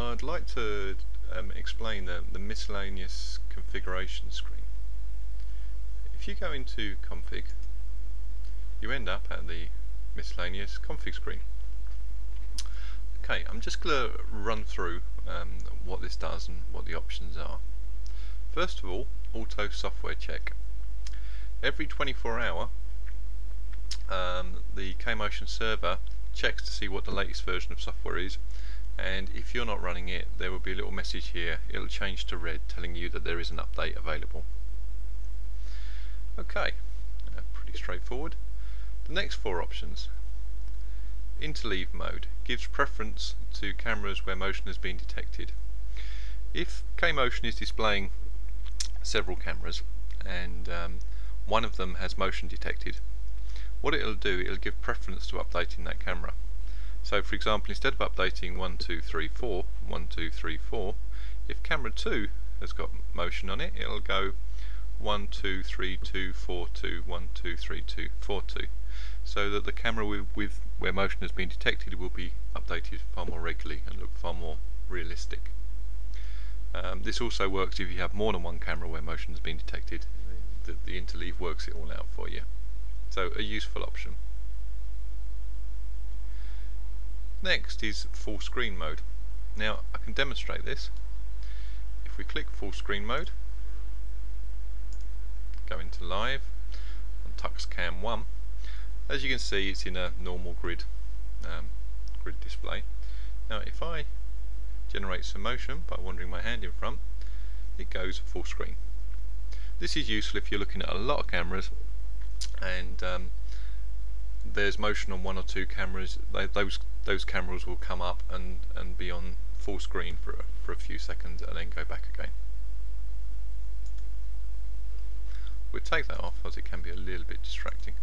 I'd like to explain the miscellaneous configuration screen. If you go into config, you end up at the miscellaneous config screen. Okay, I'm just going to run through what this does and what the options are. First of all, auto software check. Every 24 hour the Kmotion server checks to see what the latest version of software is, and if you're not running it, there will be a little message here. It'll change to red telling you that there is an update available. Okay, pretty straightforward. The next four options. Interleave mode gives preference to cameras where motion has been detected. If Kmotion is displaying several cameras and one of them has motion detected, what it'll do, it'll give preference to updating that camera. So for example, instead of updating 1, 2, 3, 4, 1, 2, 3, 4, if camera 2 has got motion on it, it'll go 1, 2, 3, 2, 4, 2, 1, 2, 3, 2, 4, 2. So that the camera with where motion has been detected will be updated far more regularly and look far more realistic. This also works if you have more than one camera where motion has been detected. The interleave works it all out for you. So a useful option. Next is full screen mode. Now I can demonstrate this. If we click full screen mode, go into live on Tux Cam 1, as you can see it's in a normal grid display. Now if I generate some motion by wandering my hand in front, it goes full screen. This is useful if you're looking at a lot of cameras and there's motion on one or two cameras. Those cameras will come up and be on full screen for a few seconds and then go back again. We'll take that off as it can be a little bit distracting.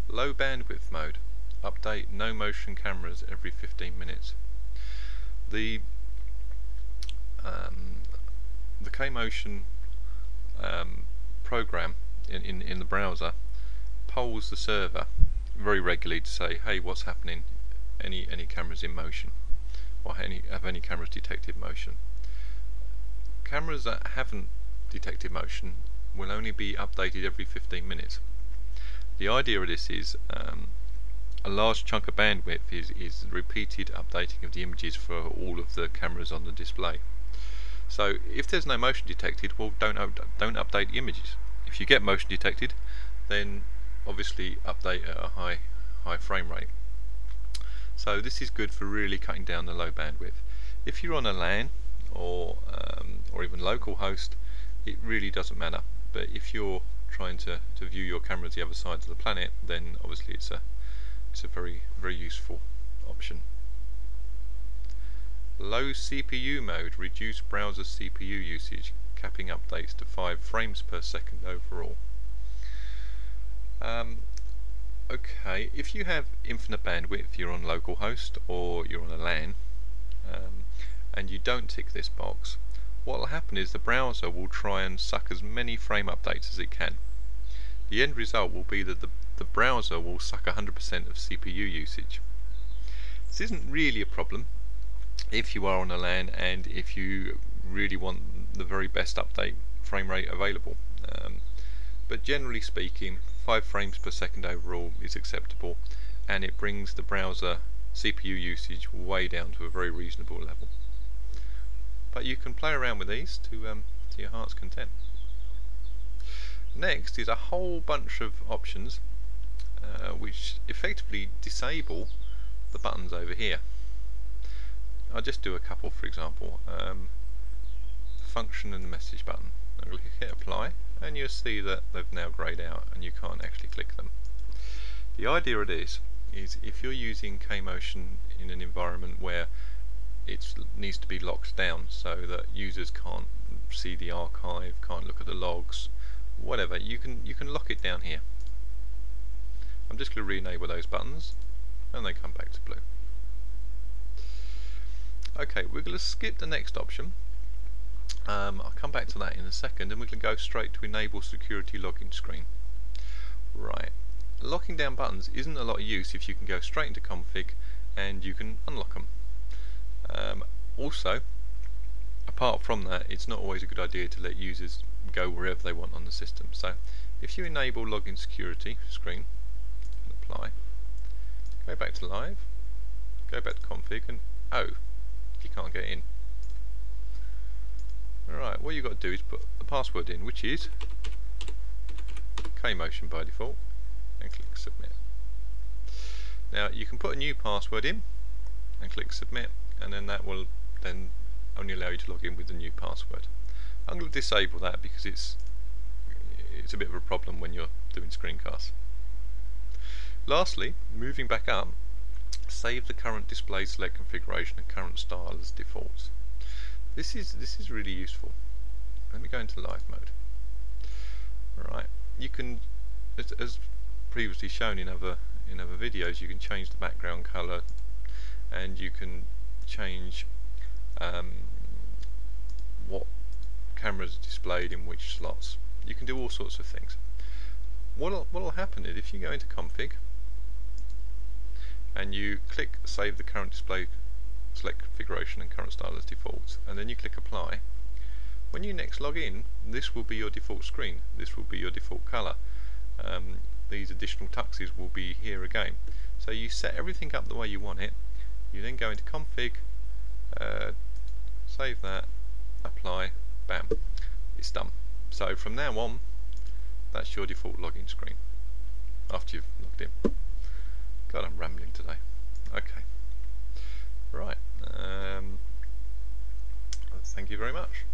Low bandwidth mode. Update no motion cameras every 15 minutes. The Kmotion program in the browser polls the server very regularly to say, hey, what's happening? Any cameras in motion? Or have any cameras detected motion? Cameras that haven't detected motion will only be updated every 15 minutes. The idea of this is a large chunk of bandwidth is repeated updating of the images for all of the cameras on the display. So if there's no motion detected, well, don't update the images. If you get motion detected, then obviously update at a high frame rate. So this is good for really cutting down the low bandwidth. If you're on a LAN or even local host, it really doesn't matter. But if you're trying to view your cameras the other side of the planet, then obviously it's a very useful option. Low CPU mode, reduce browser CPU usage, capping updates to 5 frames per second overall. Okay, if you have infinite bandwidth, you're on localhost or you're on a LAN, and you don't tick this box, what will happen is the browser will try and suck as many frame updates as it can. The end result will be that the browser will suck 100% of CPU usage. This isn't really a problem if you are on a LAN and if you really want the very best update frame rate available. But generally speaking, 5 frames per second overall is acceptable, and it brings the browser CPU usage way down to a very reasonable level. But you can play around with these to your heart's content. Next is a whole bunch of options which effectively disable the buttons over here. I'll just do a couple. For example, function and the message button. I'm going to hit apply, and you'll see that they've now greyed out and you can't actually click them. The idea of this is if you're using Kmotion in an environment where it needs to be locked down so that users can't see the archive, can't look at the logs, whatever, you can lock it down here. I'm just going to re-enable those buttons and they come back to blue. Okay, we're going to skip the next option. I'll come back to that in a second, and we can go straight to enable security login screen. Right, locking down buttons isn't a lot of use if you can go straight into config and you can unlock them. Also, apart from that, it's not always a good idea to let users go wherever they want on the system. So if you enable login security screen and apply, go back to live, go back to config, and you can't get in. Alright, what you've got to do is put the password in, which is KMotion by default, and click submit. Now you can put a new password in and click submit, and then that will then only allow you to log in with the new password. I'm going to disable that because it's a bit of a problem when you're doing screencasts. Lastly, moving back up, save the current display select configuration and current style as defaults. This is really useful. Let me go into live mode. Alright, you can, as previously shown in other videos, you can change the background colour, and you can change what cameras are displayed in which slots. You can do all sorts of things. What'll happen is if you go into config and you click save the current display select configuration and current style as defaults, and then you click apply, when you next log in, this will be your default screen, this will be your default colour. These additional tuxes will be here again. So you set everything up the way you want it. You then go into config, save that, apply, bam, it's done. So from now on, that's your default login screen after you've logged in. God, I'm rambling today. Okay, right, thank you very much.